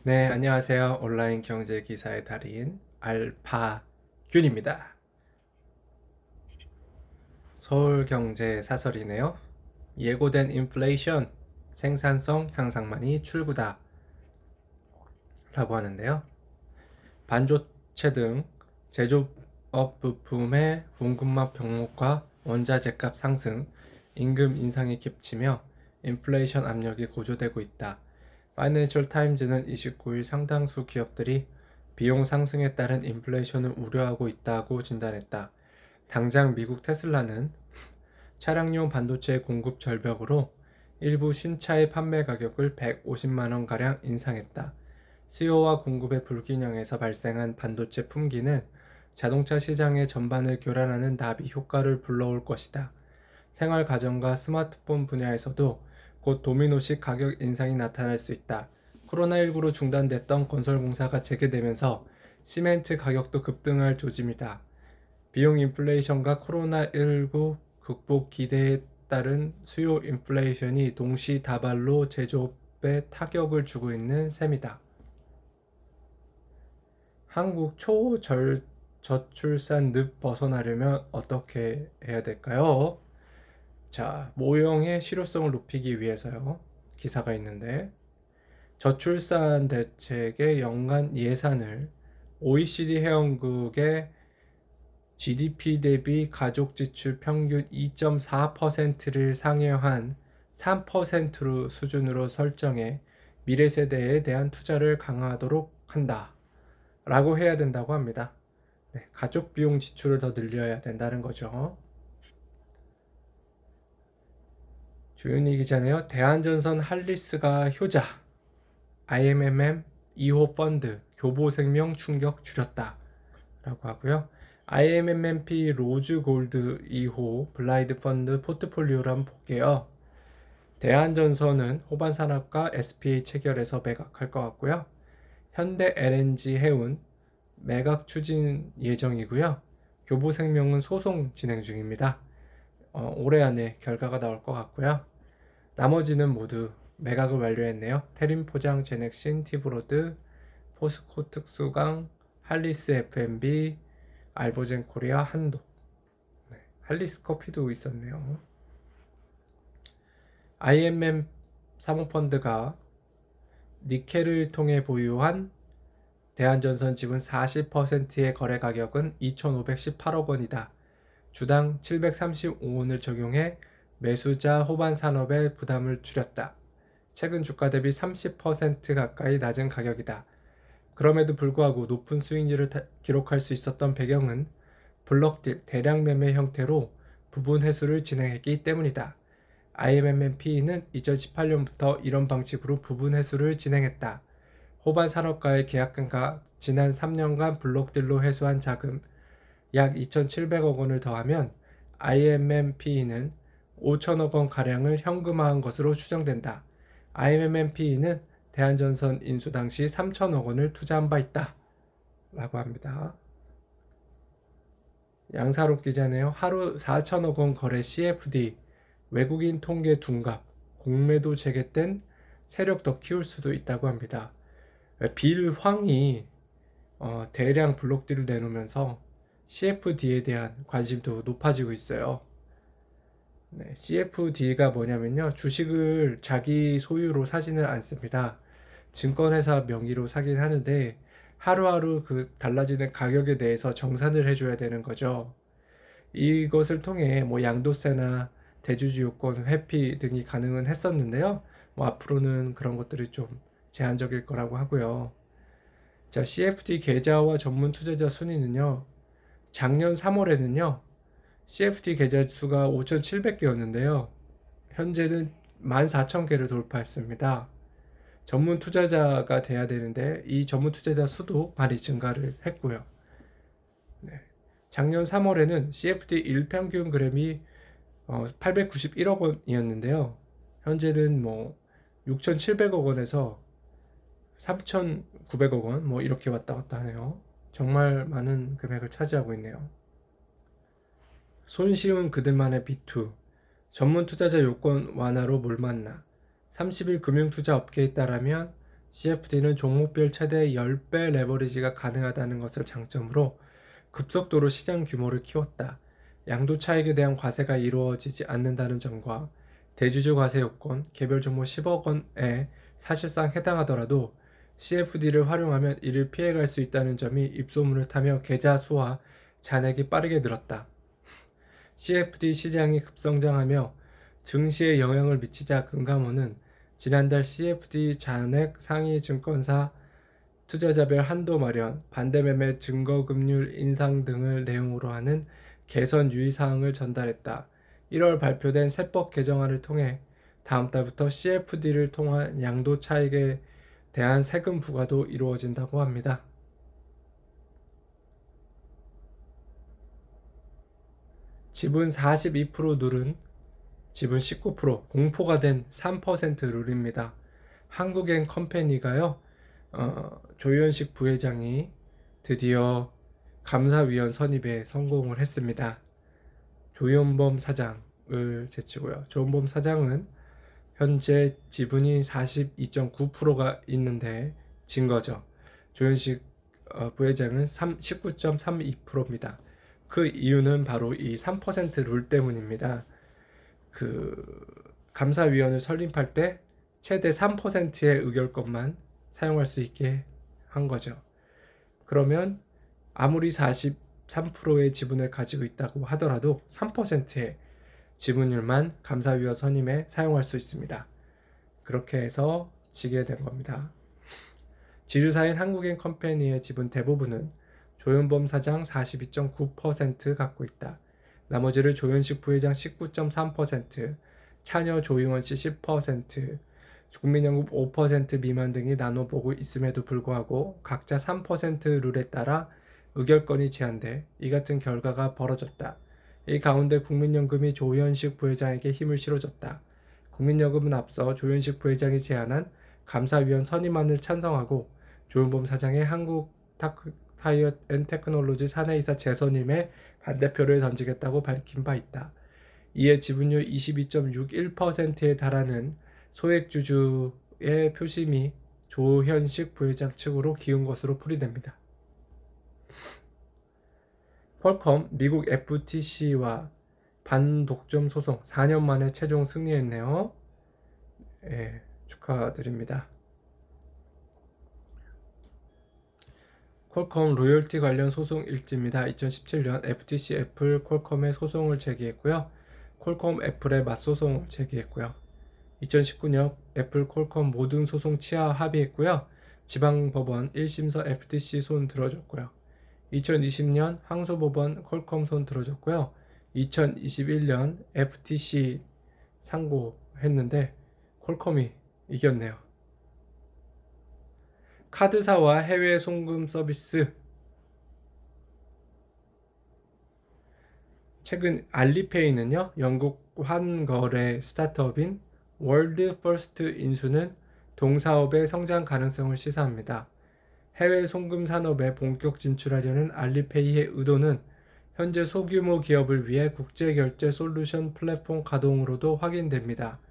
네, 안녕하세요. 온라인 경제 기사의 달인 알파균입니다. 서울경제 사설이네요. 예고된 인플레이션, 생산성 향상만이 출구다 라고 하는데요. 반도체 등 제조업 부품의 공급망 병목과 원자재값 상승, 임금 인상이 겹치며 인플레이션 압력이 고조되고 있다. 파이낸셜 타임즈는 29일 상당수 기업들이 비용 상승에 따른 인플레이션을 우려하고 있다고 진단했다. 당장 미국 테슬라는 차량용 반도체 공급 절벽으로 일부 신차의 판매 가격을 150만원가량 인상했다. 수요와 공급의 불균형에서 발생한 반도체 품귀는 자동차 시장의 전반을 교란하는 나비 효과를 불러올 것이다. 생활 가전과 스마트폰 분야에서도 곧 도미노식 가격 인상이 나타날 수 있다. 코로나19로 중단됐던 건설 공사가 재개되면서 시멘트 가격도 급등할 조짐이다. 비용 인플레이션과 코로나19 극복 기대에 따른 수요 인플레이션이 동시다발로 제조업에 타격을 주고 있는 셈이다. 한국 초저출산 늪 벗어나려면 어떻게 해야 될까요? 자, 모형의 실효성을 높이기 위해서요. 기사가 있는데, 저출산 대책의 연간 예산을 OECD 회원국의 GDP 대비 가족 지출 평균 2.4%를 상회한 3% 수준으로 설정해 미래 세대에 대한 투자를 강화하도록 한다. 라고 해야 된다고 합니다. 네, 가족 비용 지출을 더 늘려야 된다는 거죠. 조윤희 기자네요. 대한전선 할리스가 효자, IMM 2호 펀드, 교보생명 충격 줄였다. 라고 하고요. IMMP 로즈골드 2호 블라이드 펀드 포트폴리오를 한번 볼게요. 대한전선은 호반산업과 SPA 체결해서 매각할 것 같고요. 현대 LNG 해운 매각 추진 예정이고요. 교보생명은 소송 진행 중입니다. 올해 안에 결과가 나올 것 같고요. 나머지는 모두 매각을 완료했네요. 테린 포장, 제넥신, 티브로드, 포스코 특수강, 할리스 F&B, 알보젠 코리아, 한독. 네, 할리스 커피도 있었네요. IMM 사모펀드가 니켈을 통해 보유한 대한전선 지분 40%의 거래 가격은 2,518억 원이다. 주당 735원을 적용해 매수자 호반 산업의 부담을 줄였다. 최근 주가 대비 30% 가까이 낮은 가격이다. 그럼에도 불구하고 높은 수익률을 기록할 수 있었던 배경은 블럭딜 대량 매매 형태로 부분 회수를 진행했기 때문이다. IMMP는 2018년부터 이런 방식으로 부분 회수를 진행했다. 호반 산업과의 계약금과 지난 3년간 블록딜로 회수한 자금 약 2,700억 원을 더하면 IMMP는 5천억 원 가량을 현금화한 것으로 추정된다. IMMP는 대한전선 인수 당시 3천억 원을 투자한 바 있다. 라고 합니다. 양사롭 기자네요. 하루 4천억 원 거래 CFD, 외국인 통계 둔갑, 공매도 재개 땐 세력 더 키울 수도 있다고 합니다. 빌황이 대량 블록딜을 내놓으면서 CFD에 대한 관심도 높아지고 있어요. 네, CFD가 뭐냐면요. 주식을 자기 소유로 사지는 않습니다. 증권회사 명의로 사긴 하는데 하루하루 그 달라지는 가격에 대해서 정산을 해줘야 되는 거죠. 이것을 통해 뭐 양도세나 대주주 요건 회피 등이 가능은 했었는데요. 뭐 앞으로는 그런 것들이 좀 제한적일 거라고 하고요. 자, CFD 계좌와 전문 투자자 순위는요. 작년 3월에는요. CFD 계좌 수가 5,700개였는데요. 현재는 14,000개를 돌파했습니다. 전문 투자자가 돼야 되는데 이 전문 투자자 수도 많이 증가를 했고요. 네. 작년 3월에는 CFD 일평균 그램이 891억 원이었는데요. 현재는 뭐 6,700억 원에서 3,900억 원 뭐 이렇게 왔다 갔다 하네요. 정말 많은 금액을 차지하고 있네요. 손쉬운 그들만의 B2 전문 투자자 요건 완화로 물 만나 30일 금융투자 업계에 따르면 CFD는 종목별 최대 10배 레버리지가 가능하다는 것을 장점으로 급속도로 시장 규모를 키웠다. 양도 차익에 대한 과세가 이루어지지 않는다는 점과 대주주 과세 요건, 개별 종목 10억 원에 사실상 해당하더라도 CFD를 활용하면 이를 피해갈 수 있다는 점이 입소문을 타며 계좌 수와 잔액이 빠르게 늘었다. CFD 시장이 급성장하며 증시에 영향을 미치자 금감원은 지난달 CFD 잔액 상위 증권사 투자자별 한도 마련, 반대매매 증거금률 인상 등을 내용으로 하는 개선 유의사항을 전달했다. 1월 발표된 세법 개정안을 통해 다음 달부터 CFD를 통한 양도 차익에 대한 세금 부과도 이루어진다고 합니다. 지분 42% 룰은 지분 19% 공포가 된 3% 룰입니다. 한국엔 컴퍼니가요, 조현식 부회장이 드디어 감사위원 선임에 성공을 했습니다. 조현범 사장을 제치고요. 조현범 사장은 현재 지분이 42.9%가 있는데 진 거죠. 조현식 부회장은 19.32%입니다. 그 이유는 바로 이 3%룰 때문입니다. 그 감사위원을 설립할 때 최대 3%의 의결권만 사용할 수 있게 한 거죠. 그러면 아무리 43%의 지분을 가지고 있다고 하더라도 3%의 지분율만 감사위원 선임에 사용할 수 있습니다. 그렇게 해서 지게 된 겁니다. 지주사인 한국인 컴퍼니의 지분 대부분은 조현범 사장 42.9% 갖고 있다. 나머지를 조현식 부회장 19.3%, 차녀 조용원 씨 10%, 국민연금 5% 미만 등이 나눠보고 있음에도 불구하고 각자 3% 룰에 따라 의결권이 제한돼 이 같은 결과가 벌어졌다. 이 가운데 국민연금이 조현식 부회장에게 힘을 실어줬다. 국민연금은 앞서 조현식 부회장이 제안한 감사위원 선임안을 찬성하고 조현범 사장의 한국타이어앤테크놀로지 사내이사 재선임에 반대표를 던지겠다고 밝힌 바 있다. 이에 지분율 22.61%에 달하는 소액주주의 표심이 조현식 부회장 측으로 기운 것으로 풀이됩니다. 퀄컴 미국 FTC와 반독점 소송 4년 만에 최종 승리했네요. 예, 축하드립니다. 퀄컴 로열티 관련 소송 일지입니다. 2017년 FTC 애플 퀄컴의 소송을 제기했고요. 퀄컴 애플의 맞소송을 제기했고요. 2019년 애플 퀄컴 모든 소송 취하 합의했고요. 지방법원 1심서 FTC 손 들어줬고요. 2020년 항소법원 퀄컴 손 들어줬고요. 2021년 FTC 상고했는데 퀄컴이 이겼네요. 카드사와 해외 송금 서비스. 최근 알리페이는요, 영국 환거래 스타트업인 월드 퍼스트 인수는 동사업의 성장 가능성을 시사합니다. 해외 송금 산업에 본격 진출하려는 알리페이의 의도는 현재 소규모 기업을 위해 국제 결제 솔루션 플랫폼 가동으로도 확인됩니다.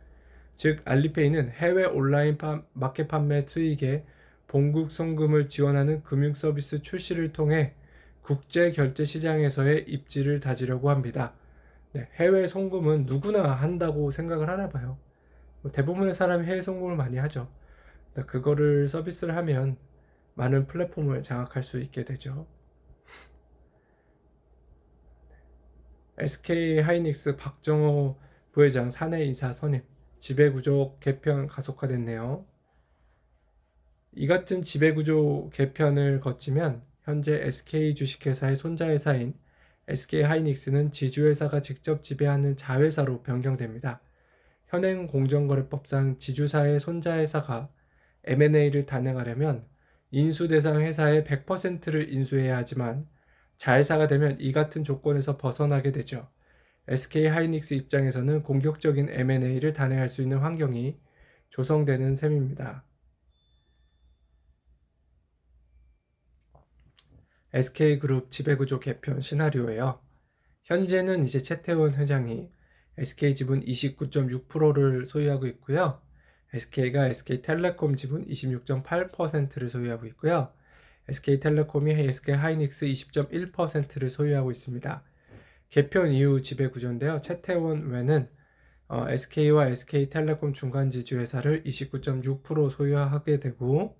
즉, 알리페이는 해외 온라인 마켓 판매 수익에 본국 송금을 지원하는 금융 서비스 출시를 통해 국제 결제 시장에서의 입지를 다지려고 합니다. 네, 해외 송금은 누구나 한다고 생각을 하나 봐요. 대부분의 사람이 해외 송금을 많이 하죠. 그거를 서비스를 하면 많은 플랫폼을 장악할 수 있게 되죠. SK 하이닉스 박정호 부회장 사내이사 선임, 지배구조 개편 가속화됐네요. 이 같은 지배구조 개편을 거치면 현재 SK 주식회사의 손자회사인 SK 하이닉스는 지주회사가 직접 지배하는 자회사로 변경됩니다. 현행 공정거래법상 지주사의 손자회사가 M&A를 단행하려면 인수 대상 회사의 100%를 인수해야 하지만 자회사가 되면 이 같은 조건에서 벗어나게 되죠. SK 하이닉스 입장에서는 공격적인 M&A를 단행할 수 있는 환경이 조성되는 셈입니다. SK그룹 지배구조 개편 시나리오예요. 현재는 이제 최태원 회장이 SK 지분 29.6%를 소유하고 있고요. SK가 SK텔레콤 지분 26.8%를 소유하고 있고요. SK텔레콤이 SK하이닉스 20.1%를 소유하고 있습니다. 개편 이후 지배 구조인데요. 채태원 외는 SK와 SK텔레콤 중간지주회사를 29.6% 소유하게 되고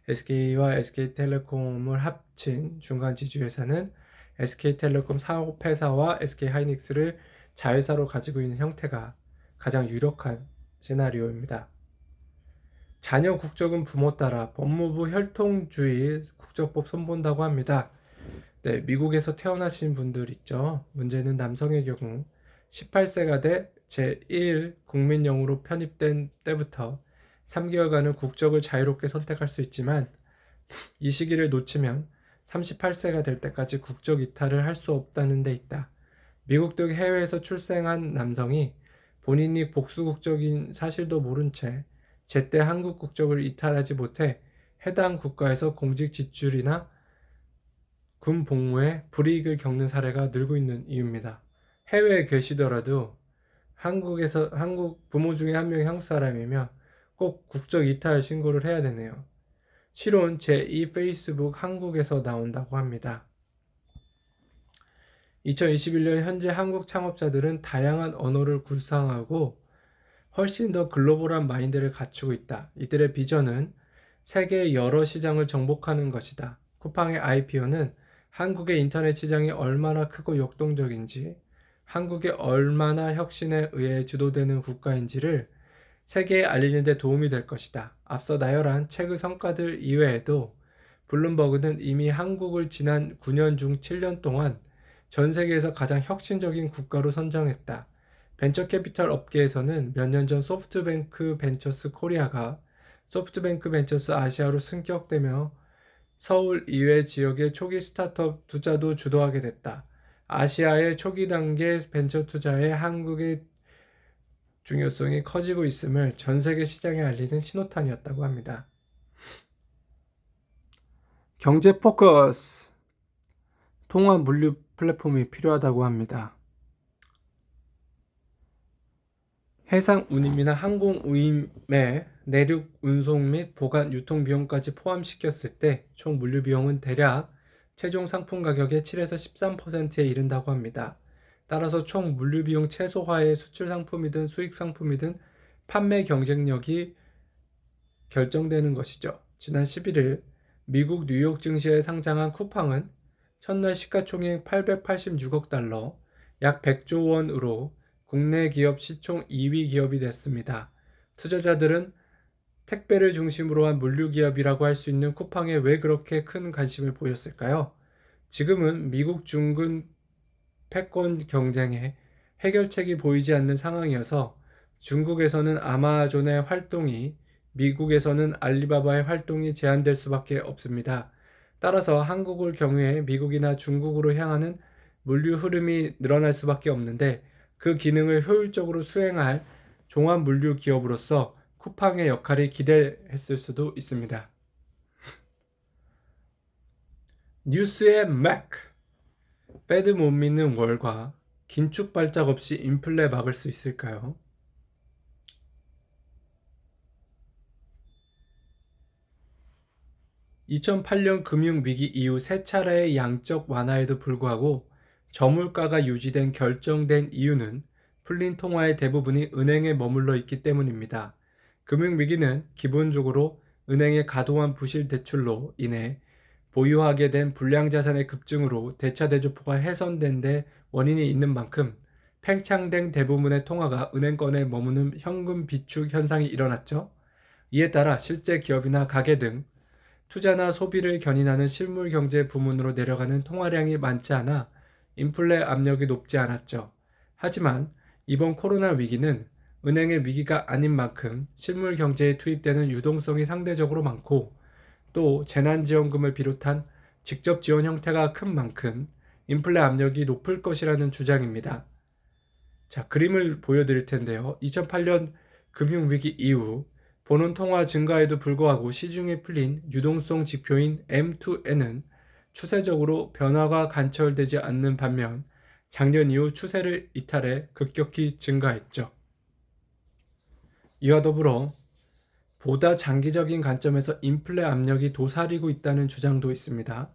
SK와 SK텔레콤을 합친 중간지주회사는 SK텔레콤 사업회사와 SK하이닉스를 자회사로 가지고 있는 형태가 가장 유력한 시나리오입니다. 자녀 국적은 부모 따라 법무부 혈통주의 국적법 손본다고 합니다. 네, 미국에서 태어나신 분들 있죠. 문제는 남성의 경우 18세가 돼 제1 국민령으로 편입된 때부터 3개월간은 국적을 자유롭게 선택할 수 있지만 이 시기를 놓치면 38세가 될 때까지 국적 이탈을 할 수 없다는 데 있다. 미국 등 해외에서 출생한 남성이 본인이 복수 국적인 사실도 모른 채 제때 한국 국적을 이탈하지 못해 해당 국가에서 공직 지출이나 군 복무에 불이익을 겪는 사례가 늘고 있는 이유입니다. 해외에 계시더라도 한국 부모 중에 한 명이 한국 사람이면 꼭 국적 이탈 신고를 해야 되네요. 실온 제2 페이스북 한국에서 나온다고 합니다. 2021년 현재 한국 창업자들은 다양한 언어를 구사하고 훨씬 더 글로벌한 마인드를 갖추고 있다. 이들의 비전은 세계의 여러 시장을 정복하는 것이다. 쿠팡의 IPO는 한국의 인터넷 시장이 얼마나 크고 역동적인지, 한국이 얼마나 혁신에 의해 주도되는 국가인지를 세계에 알리는 데 도움이 될 것이다. 앞서 나열한 책의 성과들 이외에도 블룸버그는 이미 한국을 지난 9년 중 7년 동안 전 세계에서 가장 혁신적인 국가로 선정했다. 벤처캐피털 업계에서는 몇 년 전 소프트뱅크 벤처스 코리아가 소프트뱅크 벤처스 아시아로 승격되며 서울 이외 지역의 초기 스타트업 투자도 주도하게 됐다. 아시아의 초기 단계 벤처 투자에 한국의 중요성이 커지고 있음을 전 세계 시장에 알리는 신호탄이었다고 합니다. 경제 포커스, 통화 물류 플랫폼이 필요하다고 합니다. 해상 운임이나 항공 운임의 내륙 운송 및 보관 유통 비용까지 포함시켰을 때 총 물류 비용은 대략 최종 상품 가격의 7에서 13%에 이른다고 합니다. 따라서 총 물류 비용 최소화에 수출 상품이든 수입 상품이든 판매 경쟁력이 결정되는 것이죠. 지난 11일 미국 뉴욕 증시에 상장한 쿠팡은 첫날 시가총액 886억 달러, 약 100조 원으로 국내 기업 시총 2위 기업이 됐습니다. 투자자들은 택배를 중심으로 한 물류 기업이라고 할 수 있는 쿠팡에 왜 그렇게 큰 관심을 보였을까요? 지금은 미국 중근 패권 경쟁에 해결책이 보이지 않는 상황이어서 중국에서는 아마존의 활동이, 미국에서는 알리바바의 활동이 제한될 수밖에 없습니다. 따라서 한국을 경유해 미국이나 중국으로 향하는 물류 흐름이 늘어날 수밖에 없는데 그 기능을 효율적으로 수행할 종합 물류 기업으로서 쿠팡의 역할이 기대했을 수도 있습니다. 뉴스의 맥! 패드 못 믿는 월과 긴축 발작 없이 인플레 막을 수 있을까요? 2008년 금융위기 이후 세 차례의 양적 완화에도 불구하고 저물가가 유지된 결정된 이유는 풀린 통화의 대부분이 은행에 머물러 있기 때문입니다. 금융위기는 기본적으로 은행의 과도한 부실 대출로 인해 보유하게 된 불량자산의 급증으로 대차대조포가 훼손된 데 원인이 있는 만큼 팽창된 대부분의 통화가 은행권에 머무는 현금 비축 현상이 일어났죠. 이에 따라 실제 기업이나 가게 등 투자나 소비를 견인하는 실물 경제 부문으로 내려가는 통화량이 많지 않아 인플레 압력이 높지 않았죠. 하지만 이번 코로나 위기는 은행의 위기가 아닌 만큼 실물 경제에 투입되는 유동성이 상대적으로 많고 또 재난지원금을 비롯한 직접 지원 형태가 큰 만큼 인플레 압력이 높을 것이라는 주장입니다. 자, 그림을 보여드릴 텐데요. 2008년 금융위기 이후 보는 통화 증가에도 불구하고 시중에 풀린 유동성 지표인 M2N은 추세적으로 변화가 관철되지 않는 반면 작년 이후 추세를 이탈해 급격히 증가했죠. 이와 더불어 보다 장기적인 관점에서 인플레 압력이 도사리고 있다는 주장도 있습니다.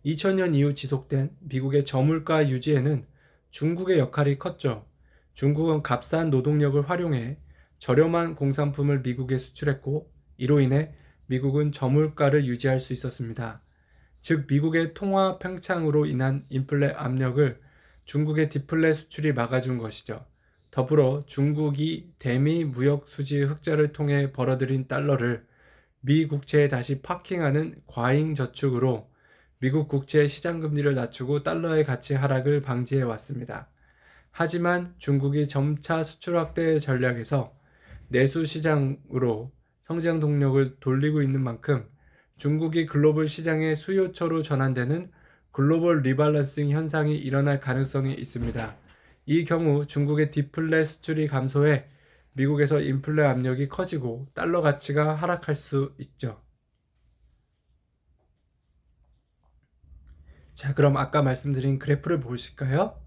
2000년 이후 지속된 미국의 저물가 유지에는 중국의 역할이 컸죠. 중국은 값싼 노동력을 활용해 저렴한 공산품을 미국에 수출했고, 이로 인해 미국은 저물가를 유지할 수 있었습니다. 즉, 미국의 통화 팽창으로 인한 인플레 압력을 중국의 디플레 수출이 막아준 것이죠. 더불어 중국이 대미 무역 수지 흑자를 통해 벌어들인 달러를 미 국채에 다시 파킹하는 과잉 저축으로 미국 국채의 시장 금리를 낮추고 달러의 가치 하락을 방지해 왔습니다. 하지만 중국이 점차 수출 확대 전략에서 내수 시장으로 성장 동력을 돌리고 있는 만큼 중국이 글로벌 시장의 수요처로 전환되는 글로벌 리밸런싱 현상이 일어날 가능성이 있습니다. 이 경우 중국의 디플레 수출이 감소해 미국에서 인플레 압력이 커지고 달러 가치가 하락할 수 있죠. 자, 그럼 아까 말씀드린 그래프를 보실까요?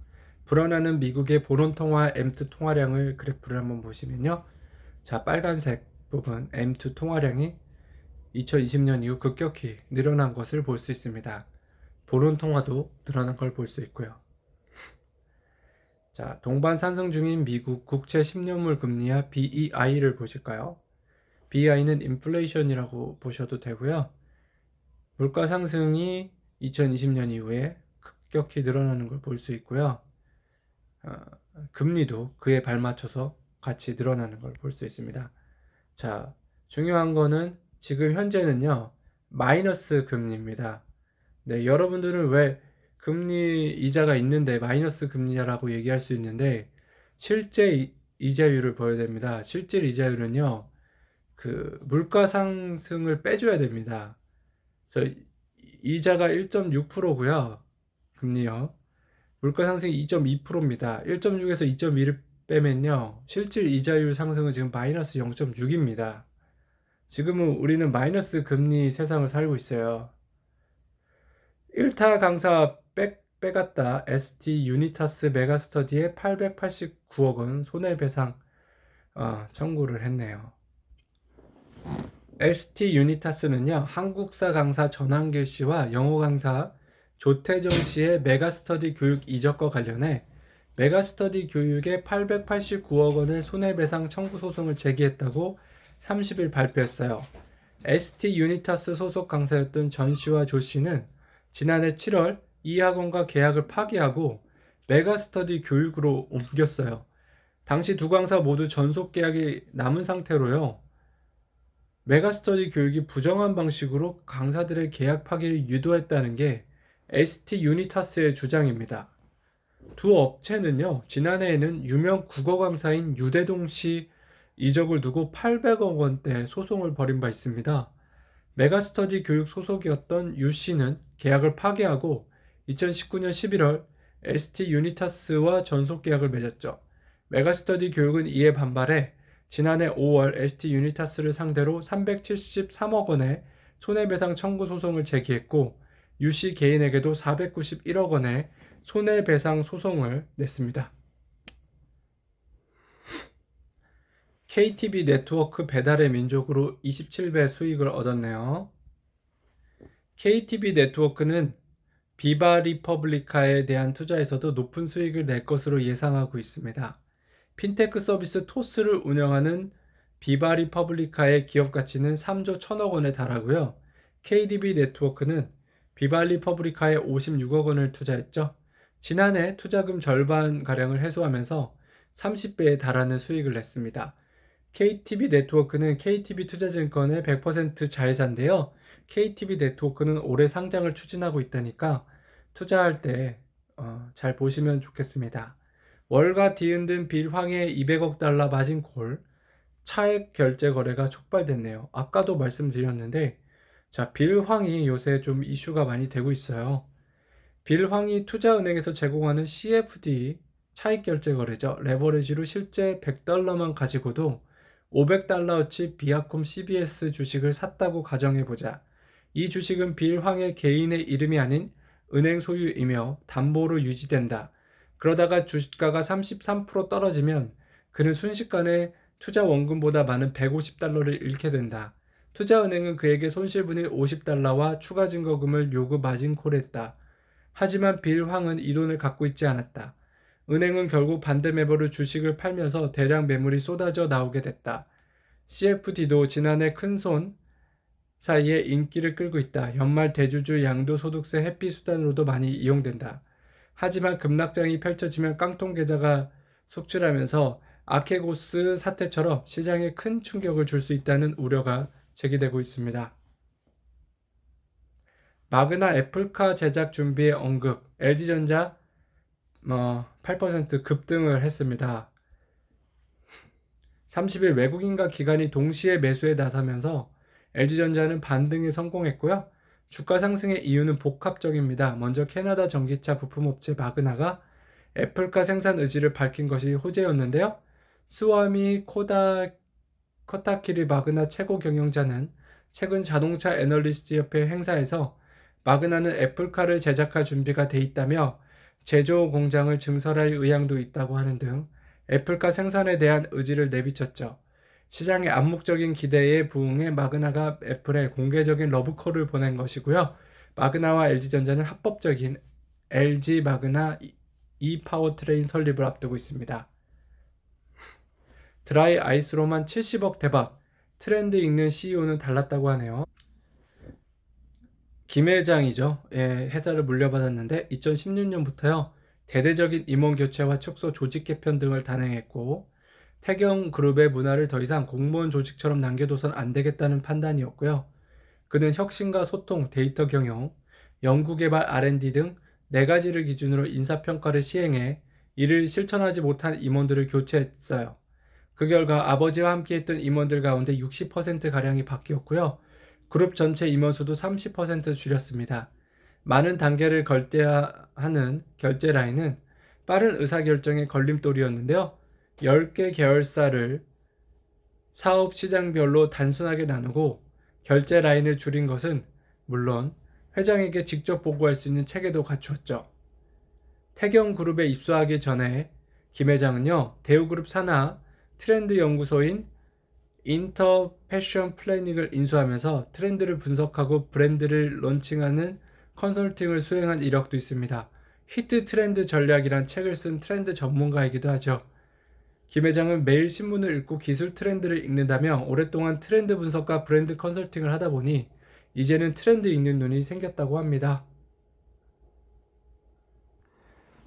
불어나는 미국의 보론통화 M2 통화량을 그래프를 한번 보시면요. 자, 빨간색 부분 M2 통화량이 2020년 이후 급격히 늘어난 것을 볼 수 있습니다. 보론통화도 늘어난 걸 볼 수 있고요. 자, 동반 상승 중인 미국 국채 10년물 금리와 BEI를 보실까요? BEI는 인플레이션이라고 보셔도 되고요. 물가 상승이 2020년 이후에 급격히 늘어나는 걸 볼 수 있고요. 금리도 그에 발맞춰서 같이 늘어나는 걸 볼 수 있습니다. 자, 중요한 거는 지금 현재는요, 마이너스 금리입니다. 네, 여러분들은 왜 금리 이자가 있는데 마이너스 금리라고 얘기할 수 있는데, 실제 이자율을 보여야 됩니다. 실제 이자율은요, 그 물가 상승을 빼줘야 됩니다. 그래서 이자가 1.6%고요. 금리요. 물가 상승이 2.2%입니다. 1.6에서 2.2를 빼면요, 실질 이자율 상승은 지금 마이너스 0.6입니다. 지금은 우리는 마이너스 금리 세상을 살고 있어요. 1타 강사 빼갔다 ST 유니타스 메가스터디에 889억 원 손해배상 청구를 했네요. ST 유니타스는요, 한국사 강사 전한길 씨와 영어 강사 조태정 씨의 메가스터디 교육 이적과 관련해 메가스터디 교육에 889억 원의 손해배상 청구 소송을 제기했다고 30일 발표했어요. ST 유니타스 소속 강사였던 전 씨와 조 씨는 지난해 7월 이 학원과 계약을 파기하고 메가스터디 교육으로 옮겼어요. 당시 두 강사 모두 전속 계약이 남은 상태로요. 메가스터디 교육이 부정한 방식으로 강사들의 계약 파기를 유도했다는 게 ST 유니타스의 주장입니다. 두 업체는요, 지난해에는 유명 국어 강사인 유대동 씨 이적을 두고 800억 원대 소송을 벌인 바 있습니다. 메가스터디 교육 소속이었던 유 씨는 계약을 파기하고 2019년 11월 ST 유니타스와 전속 계약을 맺었죠. 메가스터디 교육은 이에 반발해 지난해 5월 ST 유니타스를 상대로 373억 원의 손해배상 청구 소송을 제기했고, 유 씨 개인에게도 491억 원의 손해배상 소송을 냈습니다. KTB 네트워크 배달의 민족으로 27배 수익을 얻었네요. KTB 네트워크는 비바 리퍼블리카에 대한 투자에서도 높은 수익을 낼 것으로 예상하고 있습니다. 핀테크 서비스 토스를 운영하는 비바 리퍼블리카의 기업 가치는 3조 1천억 원에 달하고요. KTB 네트워크는 비바 리퍼블리카에 56억 원을 투자했죠. 지난해 투자금 절반가량을 회수하면서 30배에 달하는 수익을 냈습니다. KTB 네트워크는 KTB투자증권의 100% 자회사인데요. KTB 네트워크는 올해 상장을 추진하고 있다니까 투자할 때 잘 보시면 좋겠습니다. 월가 뒤흔든 빌황의 200억 달러 마진콜 차액 결제 거래가 촉발됐네요. 아까도 말씀드렸는데, 자, 빌황이 요새 좀 이슈가 많이 되고 있어요. 빌황이 투자은행에서 제공하는 CFD 차익 결제 거래죠. 레버리지로 실제 100달러만 가지고도 500달러어치 비아콤 CBS 주식을 샀다고 가정해보자. 이 주식은 빌황의 개인의 이름이 아닌 은행 소유이며 담보로 유지된다. 그러다가 주가가 33% 떨어지면 그는 순식간에 투자 원금보다 많은 150달러를 잃게 된다. 투자은행은 그에게 손실분인 50달러와 추가 증거금을 요구 마진콜했다. 하지만 빌 황은 이 돈을 갖고 있지 않았다. 은행은 결국 반대 매물로 주식을 팔면서 대량 매물이 쏟아져 나오게 됐다. CFD도 지난해 큰손 사이에 인기를 끌고 있다. 연말 대주주 양도소득세 회피 수단으로도 많이 이용된다. 하지만 급락장이 펼쳐지면 깡통 계좌가 속출하면서 아케고스 사태처럼 시장에 큰 충격을 줄 수 있다는 우려가 제기되고 있습니다. 마그나 애플카 제작 준비의 언급, LG전자 8% 급등을 했습니다. 30일 외국인과 기관이 동시에 매수에 나서면서 LG전자는 반등에 성공했고요. 주가 상승의 이유는 복합적입니다. 먼저 캐나다 전기차 부품업체 마그나가 애플카 생산 의지를 밝힌 것이 호재였는데요. 스와미 코타키리 마그나 최고 경영자는 최근 자동차 애널리스트 협회 행사에서 마그나는 애플카를 제작할 준비가 돼 있다며 제조 공장을 증설할 의향도 있다고 하는 등 애플카 생산에 대한 의지를 내비쳤죠. 시장의 암묵적인 기대에 부응해 마그나가 애플에 공개적인 러브콜을 보낸 것이고요. 마그나와 LG전자는 합법적인 LG 마그나 e-파워트레인 설립을 앞두고 있습니다. 드라이 아이스로만 70억 대박, 트렌드 읽는 CEO는 달랐다고 하네요. 김 회장이죠. 예, 회사를 물려받았는데 2016년부터요. 대대적인 임원 교체와 축소 조직 개편 등을 단행했고 태경그룹의 문화를 더 이상 공무원 조직처럼 남겨둬선 안 되겠다는 판단이었고요. 그는 혁신과 소통, 데이터 경영, 연구개발 R&D 등 4가지를 기준으로 인사평가를 시행해 이를 실천하지 못한 임원들을 교체했어요. 그 결과 아버지와 함께했던 임원들 가운데 60%가량이 바뀌었고요. 그룹 전체 임원수도 30% 줄였습니다. 많은 단계를 결제하는 결제 라인은 빠른 의사결정의 걸림돌이었는데요. 10개 계열사를 사업 시장별로 단순하게 나누고 결제 라인을 줄인 것은 물론 회장에게 직접 보고할 수 있는 체계도 갖추었죠. 태경그룹에 입수하기 전에 김 회장은요. 대우그룹 산하 트렌드 연구소인 인터 패션 플래닝을 인수하면서 트렌드를 분석하고 브랜드를 론칭하는 컨설팅을 수행한 이력도 있습니다. 히트 트렌드 전략이란 책을 쓴 트렌드 전문가이기도 하죠. 김 회장은 매일 신문을 읽고 기술 트렌드를 읽는다며 오랫동안 트렌드 분석과 브랜드 컨설팅을 하다 보니 이제는 트렌드 읽는 눈이 생겼다고 합니다.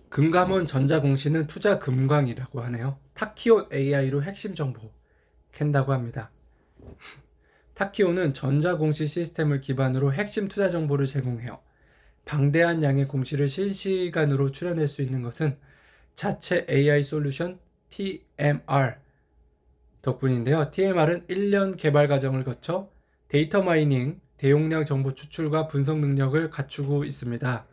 금감원 전자공시는 투자 금광이라고 하네요. 타키온 AI로 핵심 정보 캔다고 합니다. 타키온은 전자공시 시스템을 기반으로 핵심 투자 정보를 제공해요. 방대한 양의 공시를 실시간으로 추려낼 수 있는 것은 자체 AI 솔루션 TMR 덕분인데요. TMR은 1년 개발 과정을 거쳐 데이터 마이닝, 대용량 정보 추출과 분석 능력을 갖추고 있습니다.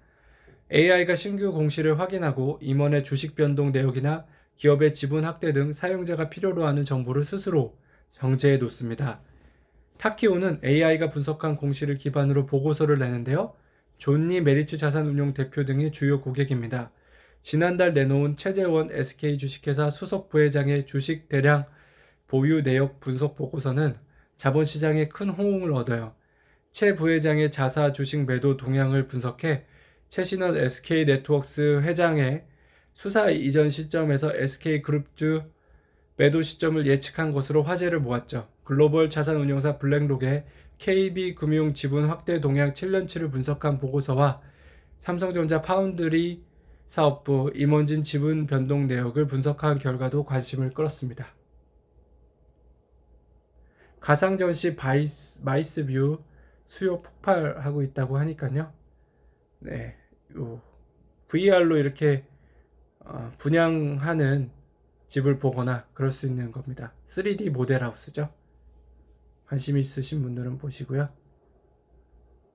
AI가 신규 공시를 확인하고 임원의 주식 변동 내역이나 기업의 지분 확대 등 사용자가 필요로 하는 정보를 스스로 정제해 놓습니다. 타키오는 AI가 분석한 공시를 기반으로 보고서를 내는데요. 존니 메리츠 자산운용 대표 등이 주요 고객입니다. 지난달 내놓은 최재원 SK 주식회사 수석 부회장의 주식 대량 보유 내역 분석 보고서는 자본시장에 큰 호응을 얻어요. 최 부회장의 자사 주식 매도 동향을 분석해 최신원 SK네트워크스 회장의 수사 이전 시점에서 SK그룹주 매도 시점을 예측한 것으로 화제를 모았죠. 글로벌 자산운용사 블랙록의 KB금융 지분 확대 동향 7년치를 분석한 보고서와 삼성전자 파운드리 사업부 임원진 지분 변동 내역을 분석한 결과도 관심을 끌었습니다. 가상전시 마이스뷰 수요 폭발하고 있다고 하니까요. 네, VR로 이렇게 분양하는 집을 보거나 그럴 수 있는 겁니다. 3D 모델하우스죠. 관심 있으신 분들은 보시고요.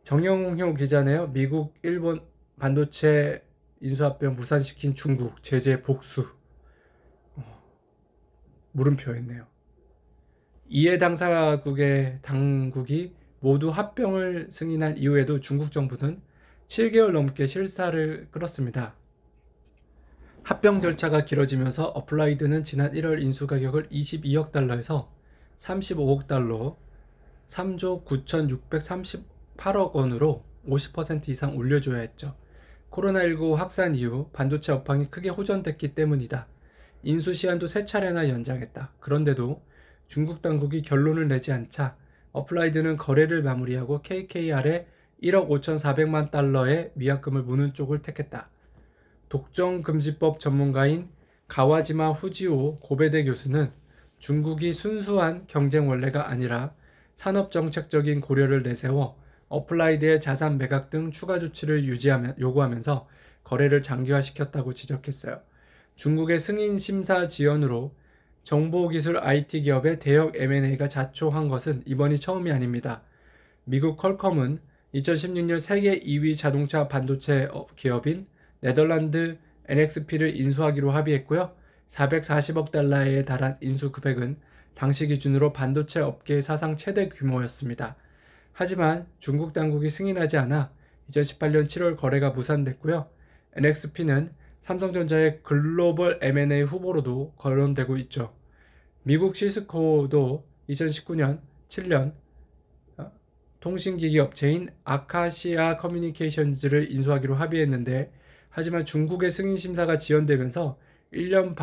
정영효 기자네요. 미국, 일본 반도체 인수합병 무산시킨 중국 제재 복수. 물음표였네요. 이해 당사국의 당국이 모두 합병을 승인한 이후에도 중국 정부는 7개월 넘게 실사를 끌었습니다. 합병 절차가 길어지면서 어플라이드는 지난 1월 인수 가격을 22억 달러에서 35억 달러, 3조 9,638억 원으로 50% 이상 올려줘야 했죠. 코로나19 확산 이후 반도체 업황이 크게 호전됐기 때문이다. 인수 시한도 3차례나 연장했다. 그런데도 중국 당국이 결론을 내지 않자 어플라이드는 거래를 마무리하고 KKR에 1억 5,400만 달러의 위약금을 무는 쪽을 택했다. 독점금지법 전문가인 가와지마 후지오 고베대 교수는 중국이 순수한 경쟁 원래가 아니라 산업정책적인 고려를 내세워 어플라이드의 자산 매각 등 추가 조치를 요구하면서 거래를 장기화시켰다고 지적했어요. 중국의 승인 심사 지연으로 정보기술 IT 기업의 대형 M&A가 자초한 것은 이번이 처음이 아닙니다. 미국 퀄컴은 2016년 세계 2위 자동차 반도체 기업인 네덜란드 NXP를 인수하기로 합의했고요. 440억 달러에 달한 인수 금액은 당시 기준으로 반도체 업계의 사상 최대 규모였습니다. 하지만 중국 당국이 승인하지 않아 2018년 7월 거래가 무산됐고요. NXP는 삼성전자의 글로벌 M&A 후보로도 거론되고 있죠. 미국 시스코도 2019년 7년 통신기기 업체인 아카시아 커뮤니케이션즈를 인수하기로 합의했는데, 하지만 중국의 승인 심사가 지연되면서 1년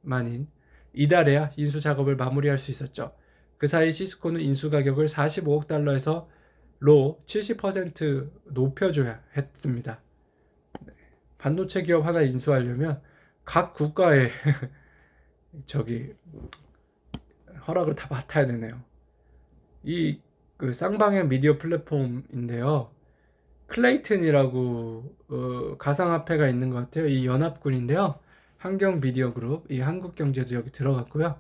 만인 이달에야 인수 작업을 마무리할 수 있었죠. 그 사이 시스코는 인수 가격을 45억 달러에서 70% 높여줘야 했습니다. 반도체 기업 하나 인수하려면 각 국가의 허락을 다 맡아야 되네요. 그 쌍방향 미디어 플랫폼인데요. 클레이튼이라고 가상화폐가 있는 것 같아요. 이 연합군인데요. 환경 미디어 그룹, 이 한국경제도 여기 들어갔고요.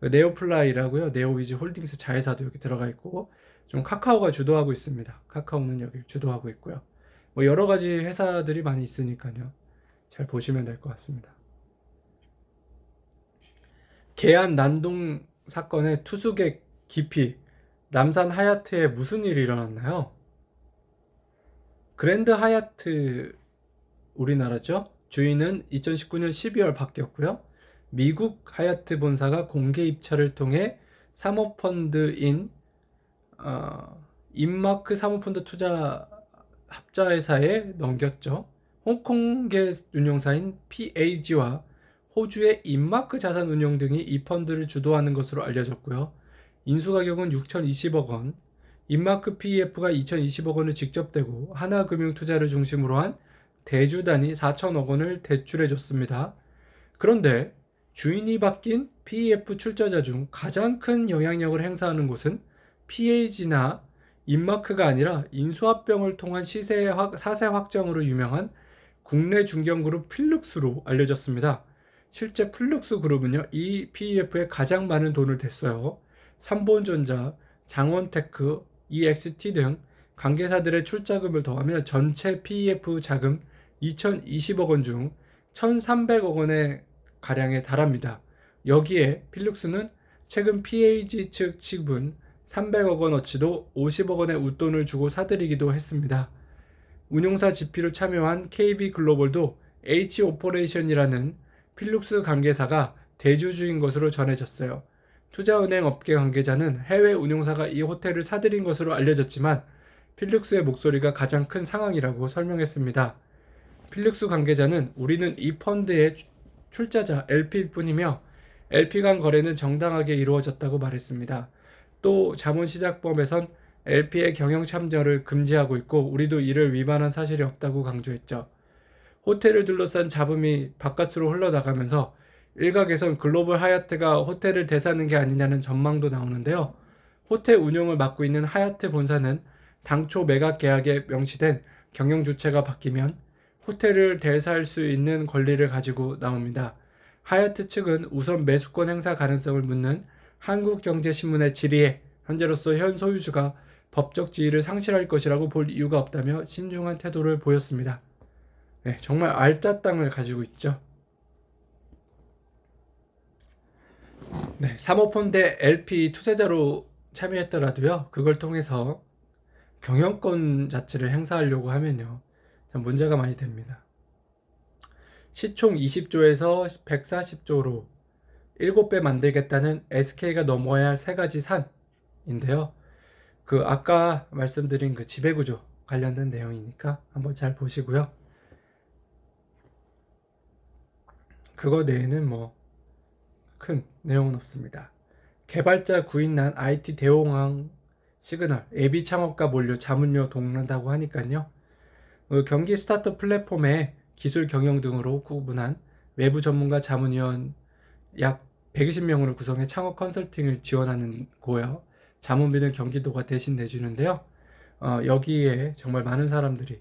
네오플라이라고요. 네오위즈 홀딩스 자회사도 여기 들어가 있고, 좀 카카오가 주도하고 있습니다. 카카오는 여기 주도하고 있고요. 뭐 여러 가지 회사들이 많이 있으니까요. 잘 보시면 될 것 같습니다. 계안 난동 사건의 투숙의 깊이, 남산 하얏트에 무슨 일이 일어났나요? 그랜드 하얏트 우리나라죠. 주인은 2019년 12월 바뀌었고요. 미국 하얏트 본사가 공개 입찰을 통해 사모펀드인 인마크 사모펀드 투자 합자회사에 넘겼죠. 홍콩계 운용사인 PAG와 호주의 인마크 자산운용 등이 이 펀드를 주도하는 것으로 알려졌고요. 인수가격은 6,020억 원, 인마크 PEF가 2,020억 원을 직접 대고 하나금융투자를 중심으로 한 대주단이 4천억 원을 대출해줬습니다. 그런데 주인이 바뀐 PEF 출자자 중 가장 큰 영향력을 행사하는 곳은 PAG나 인마크가 아니라 인수합병을 통한 사세 확장으로 유명한 국내 중견그룹 필룩스로 알려졌습니다. 실제 필룩스 그룹은요, 이 PEF에 가장 많은 돈을 댔어요. 삼본전자, 장원테크, EXT 등 관계사들의 출자금을 더하면 전체 PEF 자금 2,020억 원 중 1,300억 원에 가량에 달합니다. 여기에 필룩스는 최근 PAG 측 지분 300억 원어치도 50억 원의 웃돈을 주고 사들이기도 했습니다. 운용사 GP로 참여한 KB글로벌도 H오퍼레이션이라는 필룩스 관계사가 대주주인 것으로 전해졌어요. 투자은행 업계 관계자는 해외 운용사가 이 호텔을 사들인 것으로 알려졌지만 필룩스의 목소리가 가장 큰 상황이라고 설명했습니다. 필룩스 관계자는 우리는 이 펀드의 출자자 LP일 뿐이며 LP 간 거래는 정당하게 이루어졌다고 말했습니다. 또 자본시장법에선 LP의 경영 참여를 금지하고 있고 우리도 이를 위반한 사실이 없다고 강조했죠. 호텔을 둘러싼 잡음이 바깥으로 흘러나가면서 일각에선 글로벌 하얏트가 호텔을 대사는 게 아니냐는 전망도 나오는데요. 호텔 운영을 맡고 있는 하얏트 본사는 당초 매각 계약에 명시된 경영 주체가 바뀌면 호텔을 대사할 수 있는 권리를 가지고 나옵니다. 하얏트 측은 우선 매수권 행사 가능성을 묻는 한국경제신문의 질의에 현재로서 현 소유주가 법적 지위를 상실할 것이라고 볼 이유가 없다며 신중한 태도를 보였습니다. 네, 정말 알짜 땅을 가지고 있죠. 네, 사모펀드 LP 투자자로 참여했더라도요, 그걸 통해서 경영권 자체를 행사하려고 하면요, 참 문제가 많이 됩니다. 시총 20조에서 140조로 7배 만들겠다는 SK가 넘어야 할 세 가지 산인데요. 그 아까 말씀드린 그 지배구조 관련된 내용이니까 한번 잘 보시고요. 그거 외에는 뭐 큰 내용은 없습니다. 개발자 구인난 IT 대홍황 시그널 예비 창업가 몰려 자문료 동난다고 하니까요. 경기 스타트업 플랫폼의 기술 경영 등으로 구분한 외부 전문가 자문위원 약 120명으로 구성해 창업 컨설팅을 지원하는 고요. 자문비는 경기도가 대신 내주는데요. 여기에 정말 많은 사람들이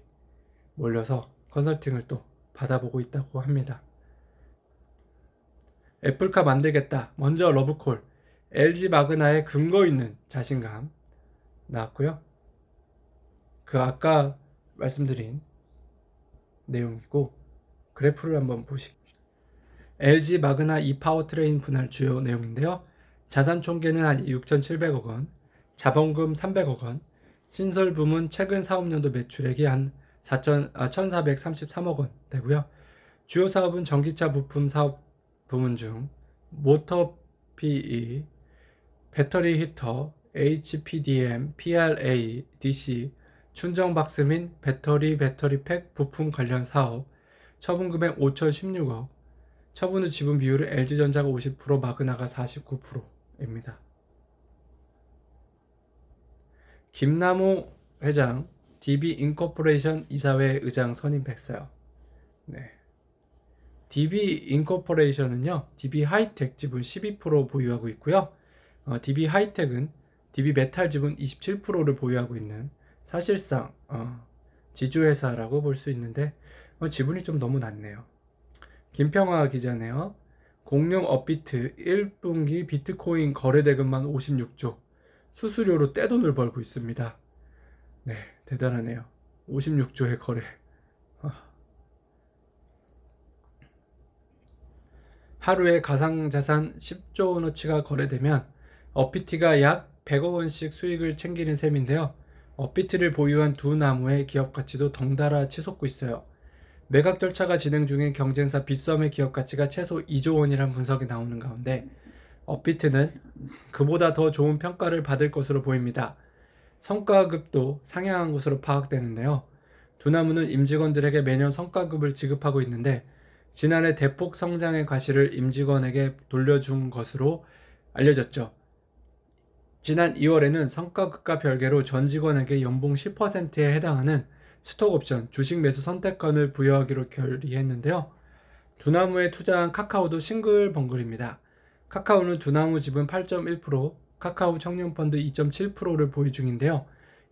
몰려서 컨설팅을 또 받아보고 있다고 합니다. 애플카 만들겠다. 먼저 러브콜. LG 마그나의 근거 있는 자신감 나왔고요. 그 아까 말씀드린 내용이고 그래프를 한번 보시죠. LG 마그나 e파워트레인 분할 주요 내용인데요. 자산 총계는 한 6,700억 원, 자본금 300억 원, 신설 부문 최근 사업년도 매출액이 한 1,433억 원 되고요. 주요 사업은 전기차 부품 사업 부문 중 모터 PE, 배터리 히터, HPDM, PRA, DC, 충전 박스 및 배터리팩 부품 관련 사업, 처분 금액 5,016억, 처분 후 지분 비율은 LG전자가 50%, 마그나가 49%입니다. 김남호 회장, DB 인코퍼레이션 이사회 의장 선임했어요. 네. DB 인코퍼레이션은요, DB 하이텍 지분 12% 보유하고 있고요. DB 하이텍은 DB 메탈 지분 27%를 보유하고 있는 사실상 지주회사라고 볼 수 있는데 지분이 좀 너무 낮네요. 김평화 기자네요. 공룡 업비트 1분기 비트코인 거래 대금만 56조, 수수료로 떼돈을 벌고 있습니다. 네, 대단하네요. 56조의 거래. 하루에 가상자산 10조 원어치가 거래되면 업비트가 약 100억 원씩 수익을 챙기는 셈인데요. 업비트를 보유한 두 나무의 기업 가치도 덩달아 치솟고 있어요. 매각 절차가 진행 중인 경쟁사 빗썸의 기업 가치가 최소 2조 원이란 분석이 나오는 가운데 업비트는 그보다 더 좋은 평가를 받을 것으로 보입니다. 성과급도 상향한 것으로 파악되는데요. 두 나무는 임직원들에게 매년 성과급을 지급하고 있는데 지난해 대폭 성장의 과실을 임직원에게 돌려준 것으로 알려졌죠. 지난 2월에는 성과급과 별개로 전 직원에게 연봉 10%에 해당하는 스톡옵션, 주식 매수 선택권을 부여하기로 결의했는데요. 두나무에 투자한 카카오도 싱글벙글입니다. 카카오는 두나무 지분 8.1%, 카카오 청년펀드 2.7%를 보유 중인데요.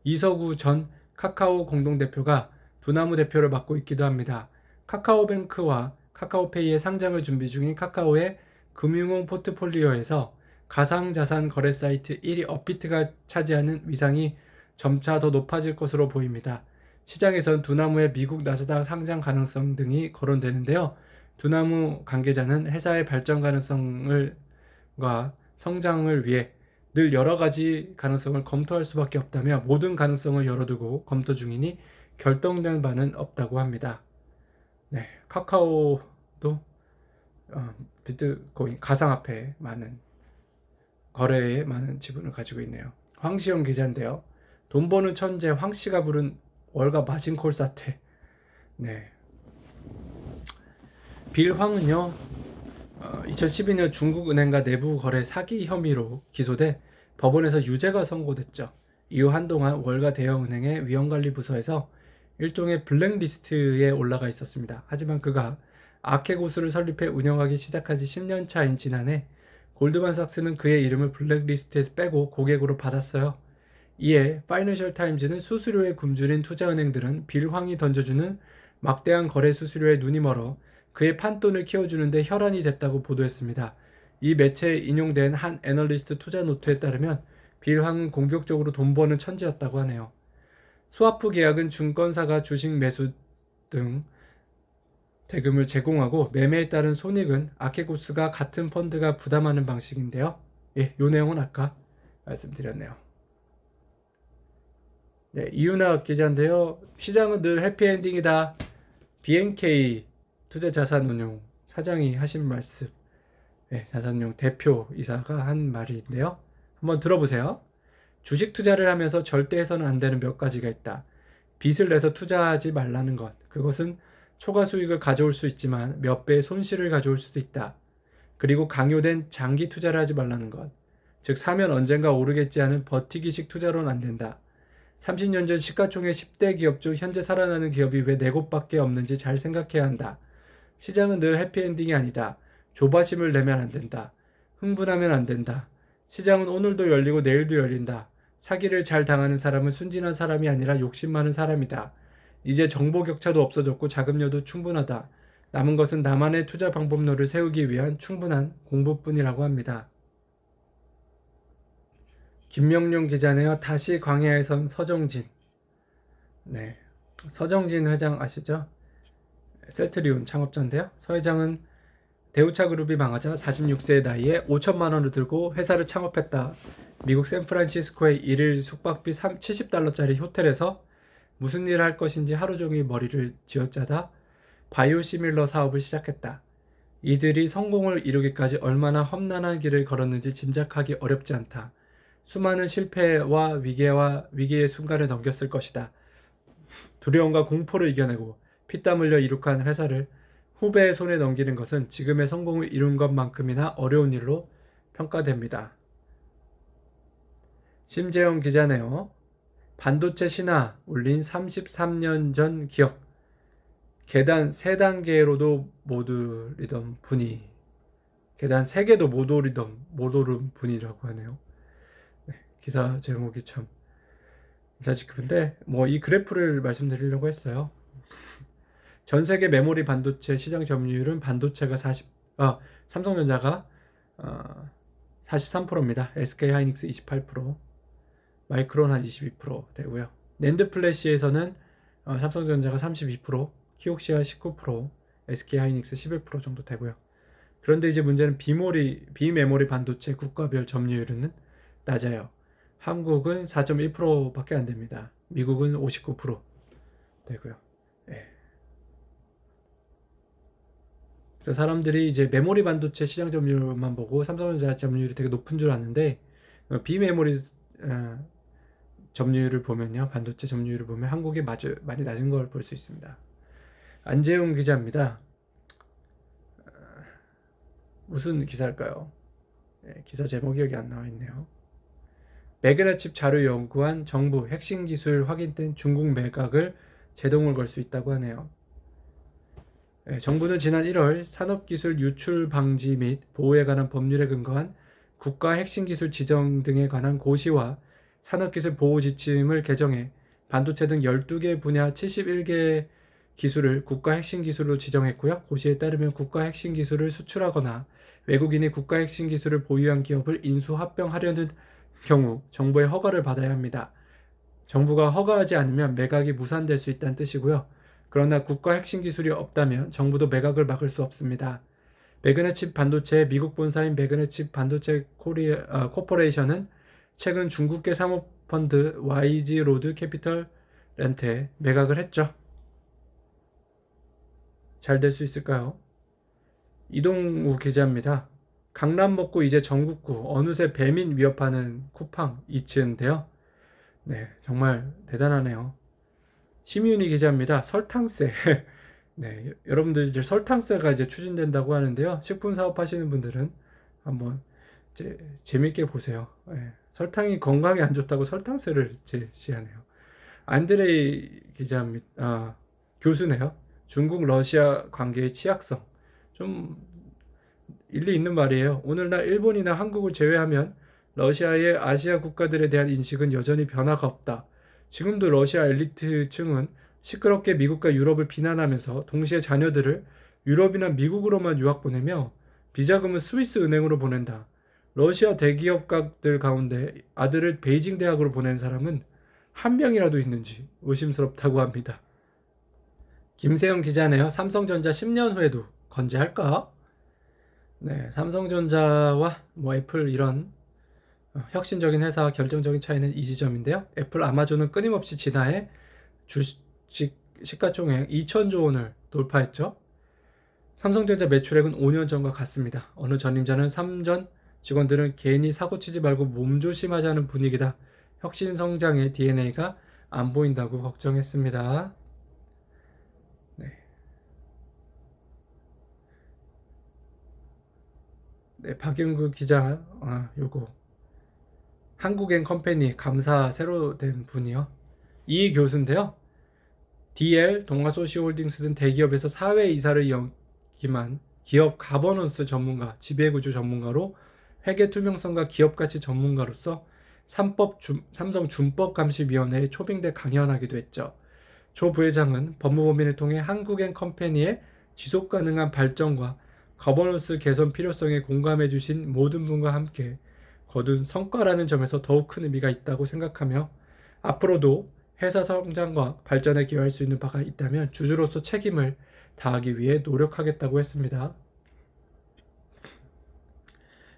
이석우 전 카카오 공동대표가 두나무 대표를 맡고 있기도 합니다. 카카오뱅크와 카카오페이의 상장을 준비 중인 카카오의 금융용 포트폴리오에서 가상자산 거래 사이트 1위 업비트가 차지하는 위상이 점차 더 높아질 것으로 보입니다. 시장에선 두나무의 미국 나스닥 상장 가능성 등이 거론되는데요. 두나무 관계자는 회사의 발전 가능성과 성장을 위해 늘 여러 가지 가능성을 검토할 수밖에 없다며 모든 가능성을 열어두고 검토 중이니 결정된 바는 없다고 합니다. 네, 카카오도 비트코인 가상화폐 많은 거래에 많은 지분을 가지고 있네요. 황시영 기자인데요. 돈 버는 천재 황씨가 부른 월가 마진콜 사태. 네. 빌황은요, 2012년 중국은행과 내부 거래 사기 혐의로 기소돼 법원에서 유죄가 선고됐죠. 이후 한동안 월가 대형은행의 위험관리부서에서 일종의 블랙리스트에 올라가 있었습니다. 하지만 그가 아케고스를 설립해 운영하기 시작한 지 10년 차인 지난해 골드만삭스는 그의 이름을 블랙리스트에서 빼고 고객으로 받았어요. 이에 파이낸셜 타임즈는 수수료에 굶주린 투자은행들은 빌황이 던져주는 막대한 거래 수수료에 눈이 멀어 그의 판돈을 키워주는데 혈안이 됐다고 보도했습니다. 이 매체에 인용된 한 애널리스트 투자 노트에 따르면 빌황은 공격적으로 돈 버는 천재였다고 하네요. 스와프 계약은 증권사가 주식 매수 등 대금을 제공하고 매매에 따른 손익은 아케고스가 같은 펀드가 부담하는 방식인데요. 예, 요 내용은 아까 말씀드렸네요. 네, 이윤아 기자인데요. 시장은 늘 해피엔딩이다. BNK 투자자산운용 사장이 하신 말씀, 자산운용 대표이사가 한 말인데요. 한번 들어보세요. 주식 투자를 하면서 절대 해서는 안 되는 몇 가지가 있다. 빚을 내서 투자하지 말라는 것. 그것은 초과 수익을 가져올 수 있지만 몇 배의 손실을 가져올 수도 있다. 그리고 강요된 장기 투자를 하지 말라는 것. 즉 사면 언젠가 오르겠지 하는 버티기식 투자로는 안 된다. 30년 전 시가총액 10대 기업 중 현재 살아나는 기업이 왜 4곳밖에 없는지 잘 생각해야 한다. 시장은 늘 해피엔딩이 아니다. 조바심을 내면 안 된다. 흥분하면 안 된다. 시장은 오늘도 열리고 내일도 열린다. 사기를 잘 당하는 사람은 순진한 사람이 아니라 욕심 많은 사람이다. 이제 정보 격차도 없어졌고 자금력도 충분하다. 남은 것은 나만의 투자 방법론을 세우기 위한 충분한 공부뿐이라고 합니다. 김명룡 기자네요. 다시 광야에선 서정진. 네, 서정진 회장 아시죠? 셀트리온 창업자인데요. 서 회장은 대우차 그룹이 망하자 46세의 나이에 5천만 원을 들고 회사를 창업했다. 미국 샌프란시스코의 일일 숙박비 70달러짜리 호텔에서 무슨 일을 할 것인지 하루 종일 머리를 쥐어짜다 바이오시밀러 사업을 시작했다. 이들이 성공을 이루기까지 얼마나 험난한 길을 걸었는지 짐작하기 어렵지 않다. 수많은 실패와 위기의 순간을 넘겼을 것이다. 두려움과 공포를 이겨내고 피땀 흘려 이룩한 회사를 후배의 손에 넘기는 것은 지금의 성공을 이룬 것만큼이나 어려운 일로 평가됩니다. 심재영 기자네요. 반도체 신화 올린 33년 전 기억. 계단 3단계로도 못 오르던 분이 계단 3개도 못 오른 분이라고 하네요. 네, 기사 제목이 참 인상깊은데 이 그래프를 말씀드리려고 했어요. 전 세계 메모리 반도체 시장 점유율은 삼성전자가 43%입니다. SK하이닉스 28%, 마이크론 한 22% 되고요. 낸드 플래시에서는 삼성전자가 32%, 키옥시아 19%, SK하이닉스 11% 정도 되고요. 그런데 이제 문제는 비메모리 반도체 국가별 점유율은 낮아요. 한국은 4.1%밖에 안 됩니다. 미국은 59% 되고요. 네. 그래서 사람들이 이제 메모리 반도체 시장 점유율만 보고 삼성전자 점유율이 되게 높은 줄 아는데 비메모리 점유율을 보면요, 반도체 점유율을 보면 한국이 많이 낮은 걸 볼 수 있습니다. 안재웅 기자입니다. 무슨 기사일까요? 네, 기사 제목이 여기 안 나와 있네요. 매그네칩 자료 연구한 정부 핵심 기술 확인된 중국 매각을 제동을 걸 수 있다고 하네요. 네, 정부는 지난 1월 산업기술 유출 방지 및 보호에 관한 법률에 근거한 국가 핵심 기술 지정 등에 관한 고시와 산업기술 보호 지침을 개정해 반도체 등 12개 분야 71개 기술을 국가 핵심 기술로 지정했고요. 고시에 따르면 국가 핵심 기술을 수출하거나 외국인이 국가 핵심 기술을 보유한 기업을 인수 합병하려는 경우 정부의 허가를 받아야 합니다. 정부가 허가하지 않으면 매각이 무산될 수 있다는 뜻이고요. 그러나 국가 핵심 기술이 없다면 정부도 매각을 막을 수 없습니다. 매그네칩 반도체의 미국 본사인 매그네칩 반도체 코퍼레이션은 최근 중국계 사모펀드 YG 로드 캐피털한테 매각을 했죠. 잘 될 수 있을까요? 이동우 기자입니다. 강남 먹고 이제 전국구 어느새 배민 위협하는 쿠팡 이츠인데요. 네, 정말 대단하네요. 심윤희 기자입니다. 설탕세. 네, 여러분들 이제 설탕세가 이제 추진된다고 하는데요. 식품 사업 하시는 분들은 한번 이제 재밌게 보세요. 네, 설탕이 건강에 안 좋다고 설탕세를 제시하네요. 안드레이 기자입니다. 교수네요. 중국 러시아 관계의 취약성. 좀 일리 있는 말이에요. 오늘날 일본이나 한국을 제외하면 러시아의 아시아 국가들에 대한 인식은 여전히 변화가 없다. 지금도 러시아 엘리트층은 시끄럽게 미국과 유럽을 비난하면서 동시에 자녀들을 유럽이나 미국으로만 유학 보내며 비자금은 스위스 은행으로 보낸다. 러시아 대기업가들 가운데 아들을 베이징 대학으로 보낸 사람은 한 명이라도 있는지 의심스럽다고 합니다. 김세영 기자네요. 삼성전자 10년 후에도 건재할까? 네, 삼성전자와 애플 이런 혁신적인 회사와 결정적인 차이는 이 지점인데요. 애플, 아마존은 끊임없이 지난해 주식 시가총액 2천조 원을 돌파했죠. 삼성전자 매출액은 5년 전과 같습니다. 어느 전임자는 삼전 직원들은 괜히 사고치지 말고 몸조심하자는 분위기다. 혁신 성장의 DNA가 안 보인다고 걱정했습니다. 네. 네, 박윤구 기자, 요거 한국앤컴퍼니 감사 새로 된 분이요. 이 교수인데요. DL, 동아소시홀딩스 등 대기업에서 사회이사를 역임한 기업 가버넌스 전문가, 지배구조 전문가로 회계 투명성과 기업가치 전문가로서 삼성준법감시위원회에 초빙돼 강연하기도 했죠. 조 부회장은 법무법인을 통해 한국앤컴퍼니의 지속가능한 발전과 거버넌스 개선 필요성에 공감해 주신 모든 분과 함께 거둔 성과라는 점에서 더욱 큰 의미가 있다고 생각하며 앞으로도 회사 성장과 발전에 기여할 수 있는 바가 있다면 주주로서 책임을 다하기 위해 노력하겠다고 했습니다.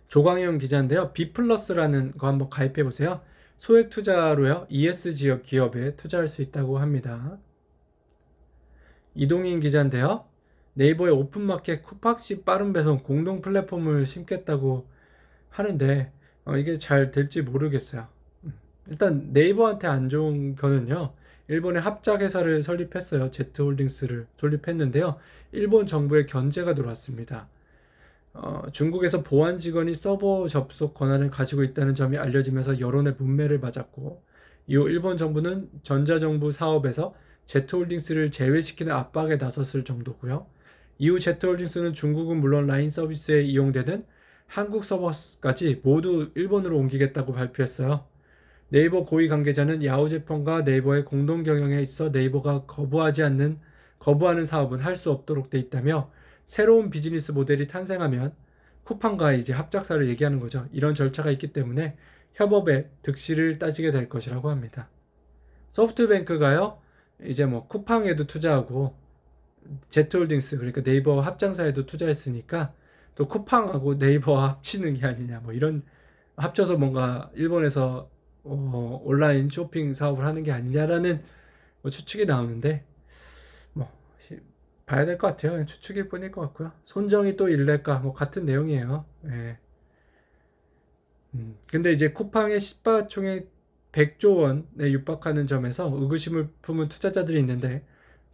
조광영 기자인데요. B플러스라는 거 한번 가입해 보세요. 소액 투자로요. ESG 기업에 투자할 수 있다고 합니다. 이동인 기자인데요. 네이버의 오픈마켓 쿠팡시 빠른 배송 공동 플랫폼을 심겠다고 하는데 이게 잘 될지 모르겠어요. 일단 네이버한테 안 좋은 거는요. 일본의 합작 회사를 설립했어요. Z홀딩스를 설립했는데요. 일본 정부의 견제가 들어왔습니다. 중국에서 보안 직원이 서버 접속 권한을 가지고 있다는 점이 알려지면서 여론의 문매를 맞았고 이후 일본 정부는 전자정부 사업에서 Z홀딩스를 제외시키는 압박에 나섰을 정도고요. 이후 Z홀딩스는 중국은 물론 라인 서비스에 이용되는 한국 서버까지 모두 일본으로 옮기겠다고 발표했어요. 네이버 고위 관계자는 야후제품과 네이버의 공동 경영에 있어 네이버가 거부하는 사업은 할 수 없도록 돼 있다며 새로운 비즈니스 모델이 탄생하면 쿠팡과 이제 합작사를 얘기하는 거죠. 이런 절차가 있기 때문에 협업의 득실을 따지게 될 것이라고 합니다. 소프트뱅크가요, 이제 뭐 쿠팡에도 투자하고 Z홀딩스 그러니까 네이버 합장사에도 투자했으니까 또 쿠팡하고 네이버와 합치는 게 아니냐 뭐 이런 합쳐서 뭔가 일본에서 온라인 쇼핑 사업을 하는 게 아니냐라는 뭐 추측이 나오는데 뭐 봐야 될 것 같아요. 그냥 추측일 뿐일 것 같고요. 손정이 또 일낼까 뭐 같은 내용이에요. 예. 근데 이제 쿠팡의 시가총액 100조 원에 육박하는 점에서 의구심을 품은 투자자들이 있는데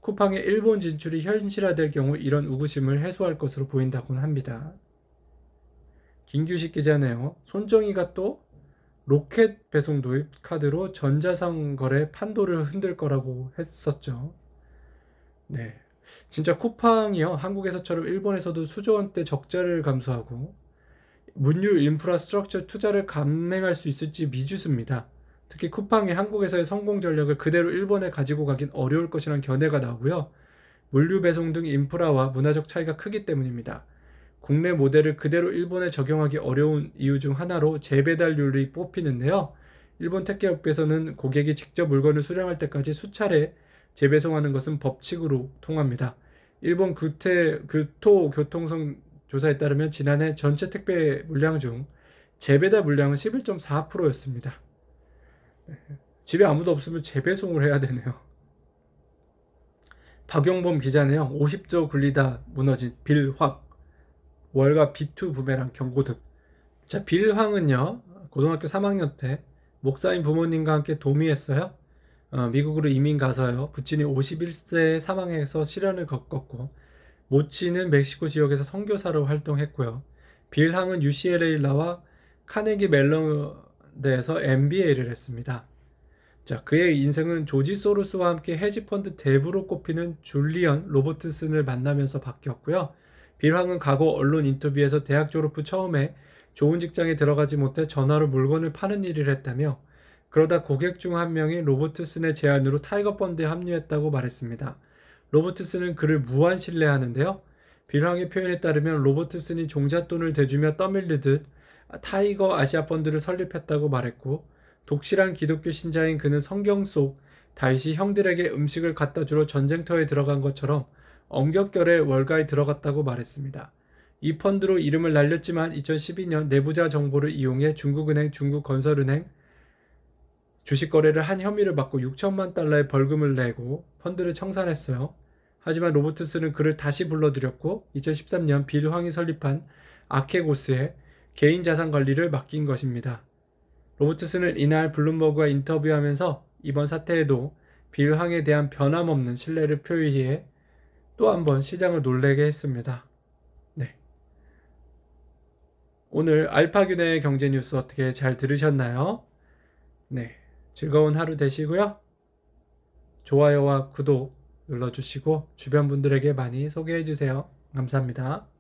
쿠팡의 일본 진출이 현실화될 경우 이런 의구심을 해소할 것으로 보인다고는 합니다. 김규식 기자네요. 손정희가 또 로켓 배송 도입 카드로 전자상 거래 판도를 흔들 거라고 했었죠. 네. 진짜 쿠팡이요. 한국에서처럼 일본에서도 수조 원대 적자를 감수하고 문유 인프라스트럭처 투자를 감행할 수 있을지 미지수입니다. 특히 쿠팡이 한국에서의 성공 전략을 그대로 일본에 가지고 가긴 어려울 것이라는 견해가 나오고요. 물류 배송 등 인프라와 문화적 차이가 크기 때문입니다. 국내 모델을 그대로 일본에 적용하기 어려운 이유 중 하나로 재배달률이 뽑히는데요. 일본 택배업계에서는 고객이 직접 물건을 수령할 때까지 수차례 재배송하는 것은 법칙으로 통합니다. 일본 교토교통성 조사에 따르면 지난해 전체 택배 물량 중 재배달 물량은 11.4%였습니다. 집에 아무도 없으면 재배송을 해야 되네요. 박용범 기자네요. 50조 굴리다 무너진 빌황. 월가 B2 부메랑 경고등. 자, 빌황은요. 고등학교 3학년 때 목사님 부모님과 함께 도미했어요. 미국으로 이민 가서요. 부친이 51세에 사망해서 시련을 겪었고 모치는 멕시코 지역에서 선교사로 활동했고요. 빌항은 UCLA를 나와 카네기 멜론대에서 MBA를 했습니다. 자, 그의 인생은 조지 소로스와 함께 헤지펀드 대부로 꼽히는 줄리언 로버트슨을 만나면서 바뀌었고요. 빌황은 과거 언론 인터뷰에서 대학 졸업 후 처음에 좋은 직장에 들어가지 못해 전화로 물건을 파는 일을 했다며 그러다 고객 중 한 명이 로버트슨의 제안으로 타이거 펀드에 합류했다고 말했습니다. 로버트슨은 그를 무한 신뢰하는데요. 빌황의 표현에 따르면 로버트슨이 종잣돈을 대주며 떠밀리듯 타이거 아시아 펀드를 설립했다고 말했고 독실한 기독교 신자인 그는 성경 속 다윗이 형들에게 음식을 갖다 주러 전쟁터에 들어간 것처럼 엄격결에 월가에 들어갔다고 말했습니다. 이 펀드로 이름을 날렸지만 2012년 내부자 정보를 이용해 중국은행, 중국건설은행 주식 거래를 한 혐의를 받고 6천만 달러의 벌금을 내고 펀드를 청산했어요. 하지만 로버트스는 그를 다시 불러들였고 2013년 빌 황이 설립한 아케고스에 개인 자산 관리를 맡긴 것입니다. 로버트스는 이날 블룸버그와 인터뷰하면서 이번 사태에도 빌 황에 대한 변함없는 신뢰를 표시해 또 한 번 시장을 놀라게 했습니다. 네. 오늘 알파균의 경제 뉴스 어떻게 잘 들으셨나요? 네. 즐거운 하루 되시고요. 좋아요와 구독 눌러주시고 주변 분들에게 많이 소개해 주세요. 감사합니다.